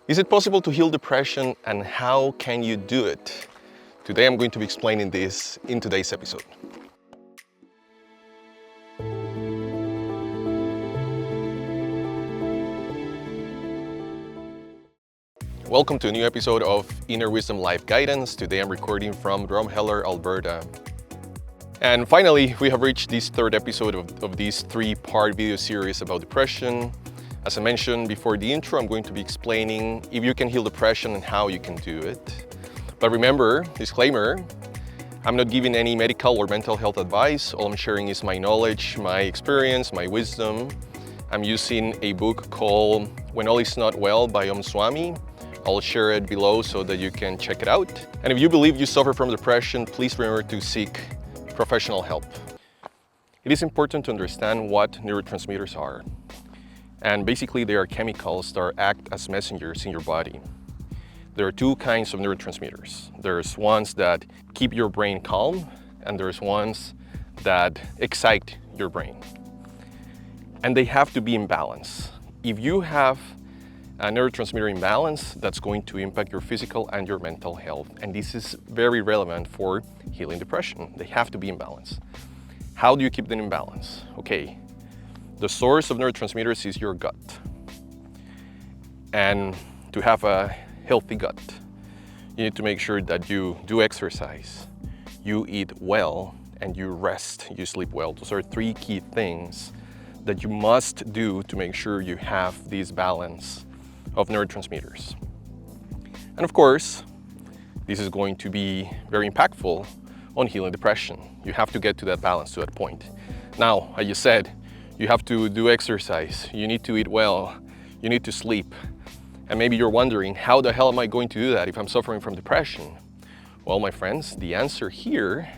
Is it possible to heal depression, and how can you do it? Today I'm going to be explaining this in today's episode. Welcome to a new episode of Inner Wisdom Life Guidance. Today I'm recording from Drumheller, Alberta. And finally, we have reached this third episode of this three-part video series about depression. As I mentioned before the intro, I'm going to be explaining if you can heal depression and how you can do it. But remember, disclaimer, I'm not giving any medical or mental health advice. All I'm sharing is my knowledge, my experience, my wisdom. I'm using a book called When All Is Not Well by Swami. I'll share it below so that you can check it out. And if you believe you suffer from depression, please remember to seek professional help. It is important to understand what neurotransmitters are. And basically, they are chemicals that act as messengers in your body. There are two kinds of neurotransmitters. There's ones that keep your brain calm, and there's ones that excite your brain. And they have to be in balance. If you have a neurotransmitter imbalance, that's going to impact your physical and your mental health. And this is very relevant for healing depression. They have to be in balance. How do you keep them in balance? Okay, the source of neurotransmitters is your gut. And to have a healthy gut, you need to make sure that you do exercise, you eat well, and you rest, you sleep well. Those are three key things that you must do to make sure you have this balance of neurotransmitters. And of course, this is going to be very impactful on healing depression. You have to get to that balance, to that point. Now, as you said, you have to do exercise, you need to eat well, you need to sleep. And maybe you're wondering, how the hell am I going to do that if I'm suffering from depression? Well, my friends, the answer here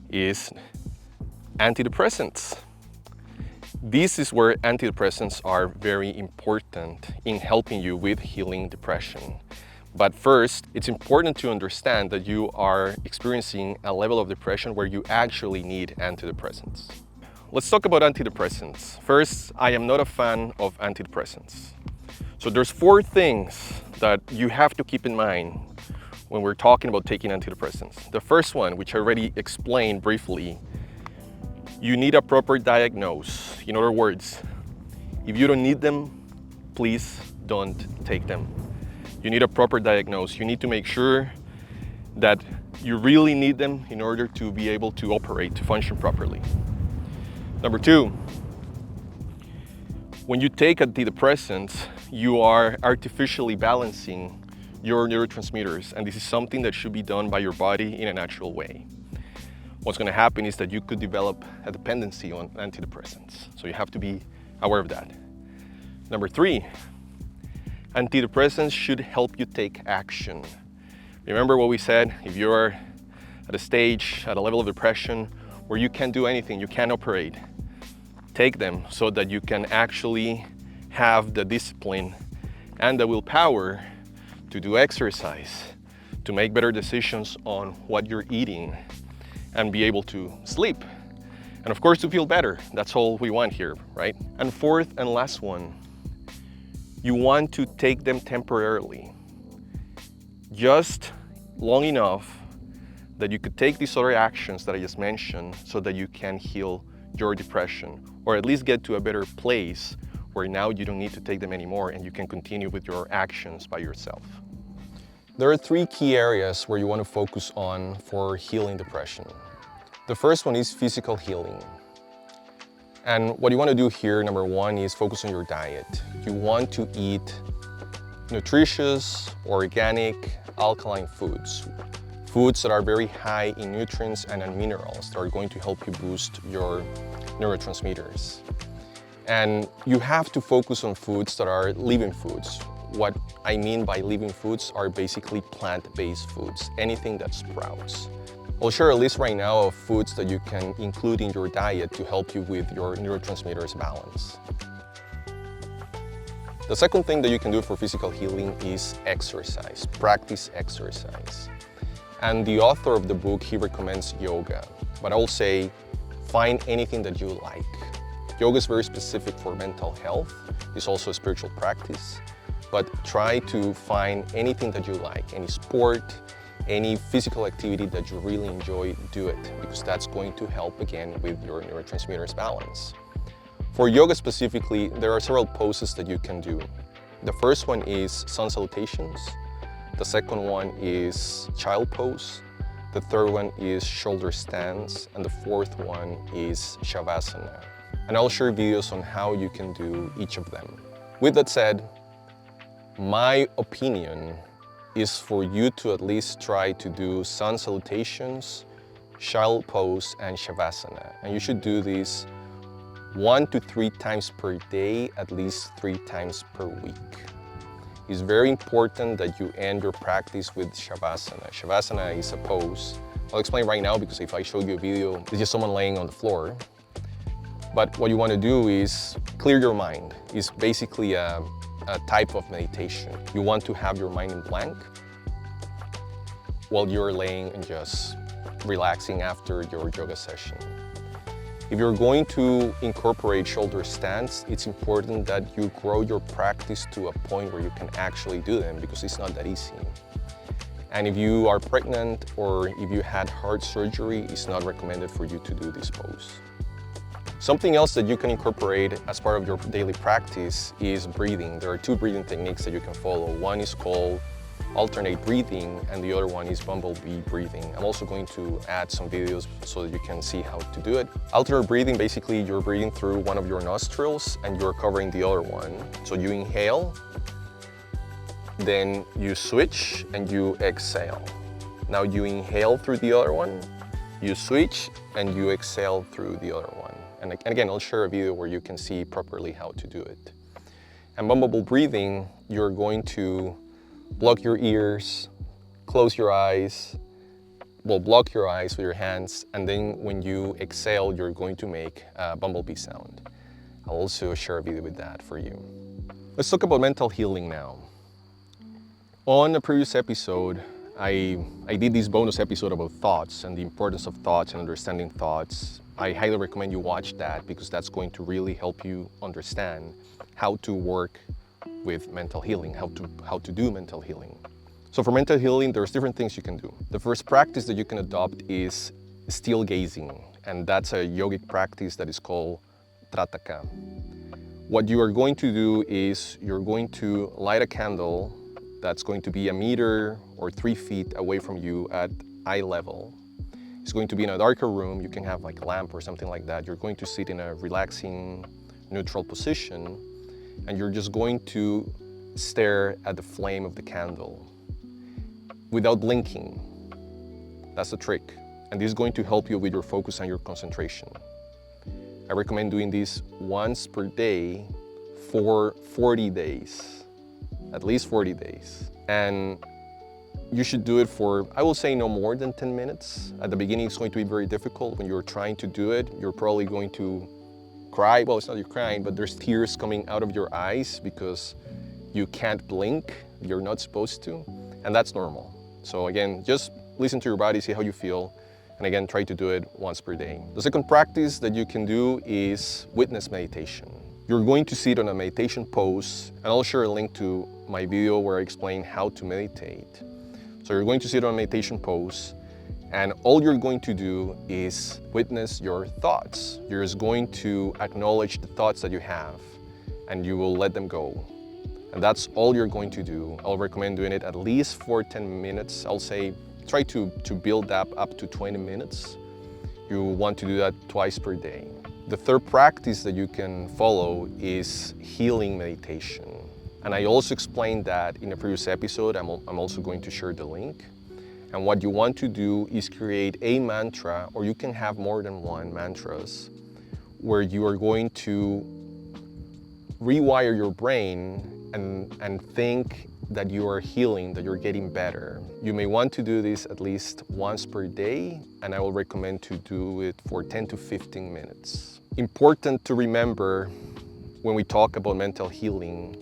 is antidepressants. This is where antidepressants are very important in helping you with healing depression. But first, it's important to understand that you are experiencing a level of depression where you actually need antidepressants. Let's talk about antidepressants. First, I am not a fan of antidepressants. So there's four things that you have to keep in mind when we're talking about taking antidepressants. The first one, which I already explained briefly, you need a proper diagnosis. In other words, if you don't need them, please don't take them. You need a proper diagnosis. You need to make sure that you really need them in order to be able to operate, to function properly. Number two, when you take antidepressants, you are artificially balancing your neurotransmitters, and this is something that should be done by your body in a natural way. What's going to happen is that you could develop a dependency on antidepressants, so you have to be aware of that. Number three, antidepressants should help you take action. Remember what we said, if you're at a stage, at a level of depression where you can't do anything, you can't operate, take them so that you can actually have the discipline and the willpower to do exercise, to make better decisions on what you're eating, and be able to sleep. And of course, to feel better. That's all we want here, right? And fourth and last one, you want to take them temporarily. Just long enough that you could take these other actions that I just mentioned so that you can heal your depression, or at least get to a better place where now you don't need to take them anymore and you can continue with your actions by yourself. There are three key areas where you want to focus on for healing depression. The first one is physical healing. And what you want to do here, number one, is focus on your diet. You want to eat nutritious, organic, alkaline foods. Foods that are very high in nutrients and in minerals that are going to help you boost your neurotransmitters. And you have to focus on foods that are living foods. What I mean by living foods are basically plant-based foods, anything that sprouts. I'll share a list right now of foods that you can include in your diet to help you with your neurotransmitters balance. The second thing that you can do for physical healing is exercise, practice exercise. And the author of the book, he recommends yoga, but I will say find anything that you like. Yoga is very specific for mental health. It's also a spiritual practice. but try to find anything that you like, any sport, any physical activity that you really enjoy, do it, because that's going to help again with your neurotransmitters balance. For yoga specifically, there are several poses that you can do. The first one is sun salutations. The second one is child pose. The third one is shoulder stands. And the fourth one is shavasana. And I'll share videos on how you can do each of them. With that said, my opinion is for you to at least try to do sun salutations, child pose, and shavasana. And you should do these 1 to 3 times per day, at least 3 times per week. It's very important that you end your practice with shavasana. Shavasana is a pose. I'll explain right now because if I show you a video, it's just someone laying on the floor. But what you want to do is clear your mind. It's basically a type of meditation. You want to have your mind in blank while you're laying and just relaxing after your yoga session. If you're going to incorporate shoulder stands, it's important that you grow your practice to a point where you can actually do them, because it's not that easy. And if you are pregnant or if you had heart surgery, it's not recommended for you to do this pose. Something else that you can incorporate as part of your daily practice is breathing. There are 2 breathing techniques that you can follow. One is called alternate breathing and the other one is bumblebee breathing. I'm also going to add some videos so that you can see how to do it. Alternate breathing, basically you're breathing through one of your nostrils and you're covering the other one. So you inhale, then you switch and you exhale. Now you inhale through the other one, you switch and you exhale through the other one. And again, I'll share a video where you can see properly how to do it. And bumblebee breathing, you're going to block your ears, close your eyes, block your eyes with your hands, and then when you exhale, you're going to make a bumblebee sound. I'll also share a video with that for you. Let's talk about mental healing now. On a previous episode, I did this bonus episode about thoughts and the importance of thoughts and understanding thoughts. I highly recommend you watch that because that's going to really help you understand how to work with mental healing, how to do mental healing. So for mental healing, there's different things you can do. The first practice that you can adopt is still gazing, and that's a yogic practice that is called Trataka. What you are going to do is you're going to light a candle that's going to be 1 meter or 3 feet away from you at eye level. It's going to be in a darker room. You can have like a lamp or something like that. You're going to sit in a relaxing, neutral position, and you're just going to stare at the flame of the candle without blinking. That's the trick. And this is going to help you with your focus and your concentration. I recommend doing this once per day for 40 days, at least 40 days. And you should do it for, I will say, no more than 10 minutes. At the beginning, it's going to be very difficult. When you're trying to do it, you're probably going to cry. Well, it's not you're crying, but there's tears coming out of your eyes because you can't blink. You're not supposed to, and that's normal. So again, just listen to your body, see how you feel, and again, try to do it once per day. The second practice that you can do is witness meditation. You're going to sit on a meditation pose, and I'll share a link to my video where I explain how to meditate. So you're going to sit on a meditation pose, and all you're going to do is witness your thoughts. You're just going to acknowledge the thoughts that you have, and you will let them go. And that's all you're going to do. I'll recommend doing it at least for 10 minutes. I'll say try to build that up to 20 minutes. You want to do that twice per day. The third practice that you can follow is healing meditation. And I also explained that in a previous episode. I'm also going to share the link. And what you want to do is create a mantra, or you can have more than one mantras, where you are going to rewire your brain and think that you are healing, that you're getting better. You may want to do this at least once per day, and I will recommend to do it for 10 to 15 minutes. Important to remember when we talk about mental healing,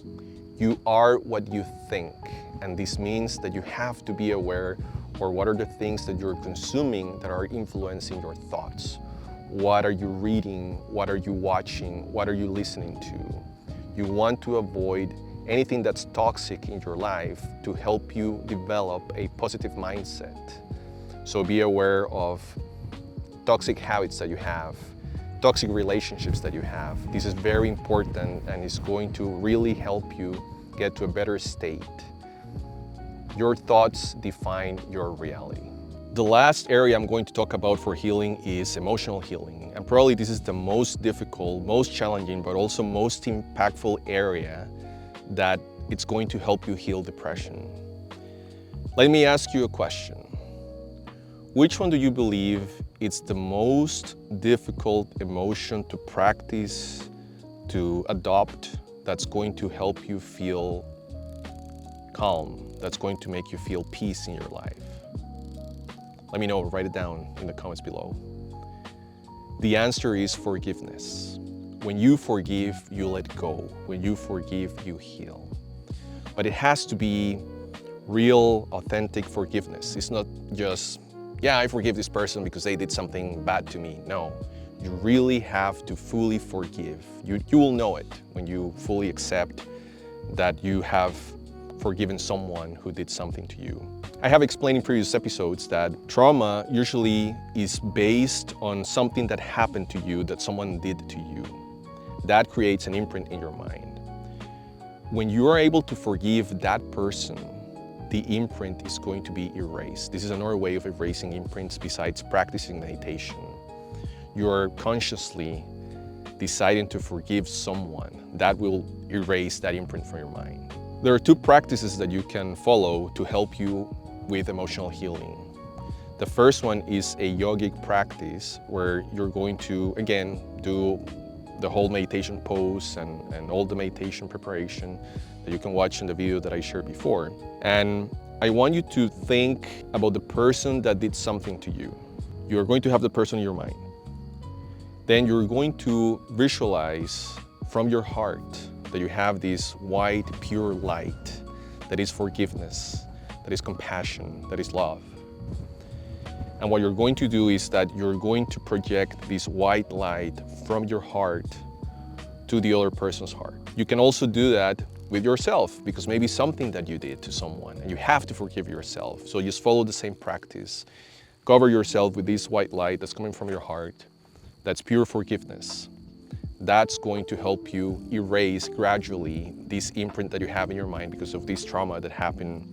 you are what you think. And this means that you have to be aware of what are the things that you're consuming that are influencing your thoughts. What are you reading? What are you watching? What are you listening to? You want to avoid anything that's toxic in your life to help you develop a positive mindset. So be aware of toxic habits that you have, toxic relationships that you have. This is very important and is going to really help you get to a better state. Your thoughts define your reality. The last area I'm going to talk about for healing is emotional healing. And probably this is the most difficult, most challenging, but also most impactful area that it's going to help you heal depression. Let me ask you a question. Which one do you believe is the most difficult emotion to practice, to adopt, that's going to help you feel calm, that's going to make you feel peace in your life? Let me know, write it down in the comments below. The answer is forgiveness. When you forgive, you let go. When you forgive, you heal. But it has to be real, authentic forgiveness. It's not just, yeah, I forgive this person because they did something bad to me. No, you really have to fully forgive. You will know it when you fully accept that you have forgiven someone who did something to you. I have explained in previous episodes that trauma usually is based on something that happened to you, that someone did to you. That creates an imprint in your mind. When you are able to forgive that person, the imprint is going to be erased. This is another way of erasing imprints besides practicing meditation. You are consciously deciding to forgive someone. That will erase that imprint from your mind. There are two practices that you can follow to help you with emotional healing. The first one is a yogic practice where you're going to, again, do the whole meditation pose and all the meditation preparation that you can watch in the video that I shared before. And I want you to think about the person that did something to you. You're going to have the person in your mind. Then you're going to visualize from your heart that you have this white, pure light that is forgiveness, that is compassion, that is love. And what you're going to do is that you're going to project this white light from your heart to the other person's heart. You can also do that with yourself, because maybe something that you did to someone and you have to forgive yourself. So just follow the same practice. Cover yourself with this white light that's coming from your heart. That's pure forgiveness. That's going to help you erase gradually this imprint that you have in your mind because of this trauma that happened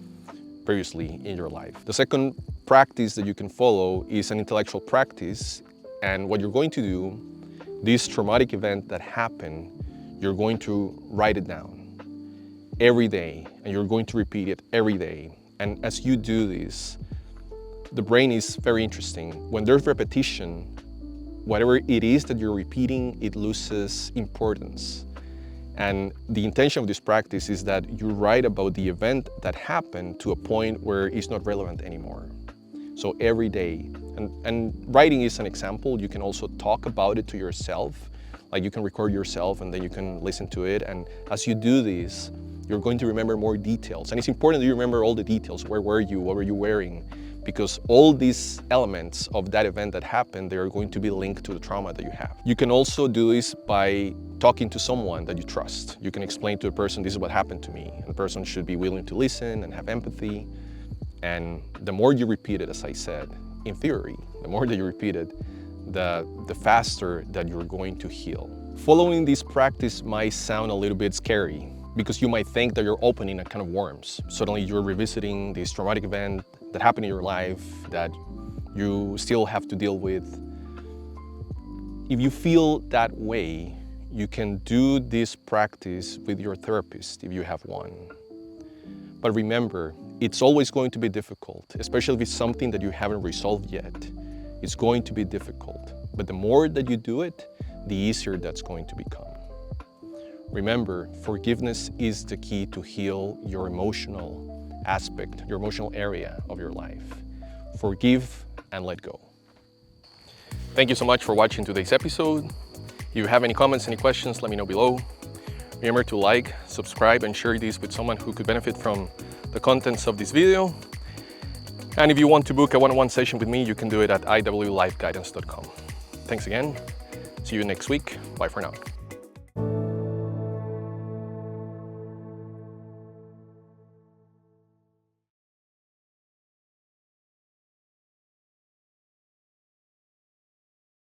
previously in your life. The second practice that you can follow is an intellectual practice. And what you're going to do, this traumatic event that happened, you're going to write it down every day, and you're going to repeat it every day. And as you do this, the brain is very interesting. When there's repetition, whatever it is that you're repeating, it loses importance. And the intention of this practice is that you write about the event that happened to a point where it's not relevant anymore. So every day, and writing is an example. You can also talk about it to yourself. Like you can record yourself and then you can listen to it. And as you do this, you're going to remember more details. And it's important that you remember all the details. Where were you? What were you wearing? Because all these elements of that event that happened, they are going to be linked to the trauma that you have. You can also do this by talking to someone that you trust. You can explain to a person, this is what happened to me. And the person should be willing to listen and have empathy. And the more you repeat it, as I said, in theory, the more that you repeat it, the faster that you're going to heal. Following this practice might sound a little bit scary because you might think that you're opening a can of worms. Suddenly you're revisiting this traumatic event that happened in your life that you still have to deal with. If you feel that way, you can do this practice with your therapist if you have one. But remember, it's always going to be difficult, especially if it's something that you haven't resolved yet. It's going to be difficult. But the more that you do it, the easier that's going to become. Remember, forgiveness is the key to heal your emotional aspect, your emotional area of your life. Forgive and let go. Thank you so much for watching today's episode. If you have any comments, any questions, let me know below. Remember to like, subscribe, and share this with someone who could benefit from the contents of this video. And if you want to book a one-on-one session with me, you can do it at iwlifeguidance.com. Thanks again. See you next week. Bye for now.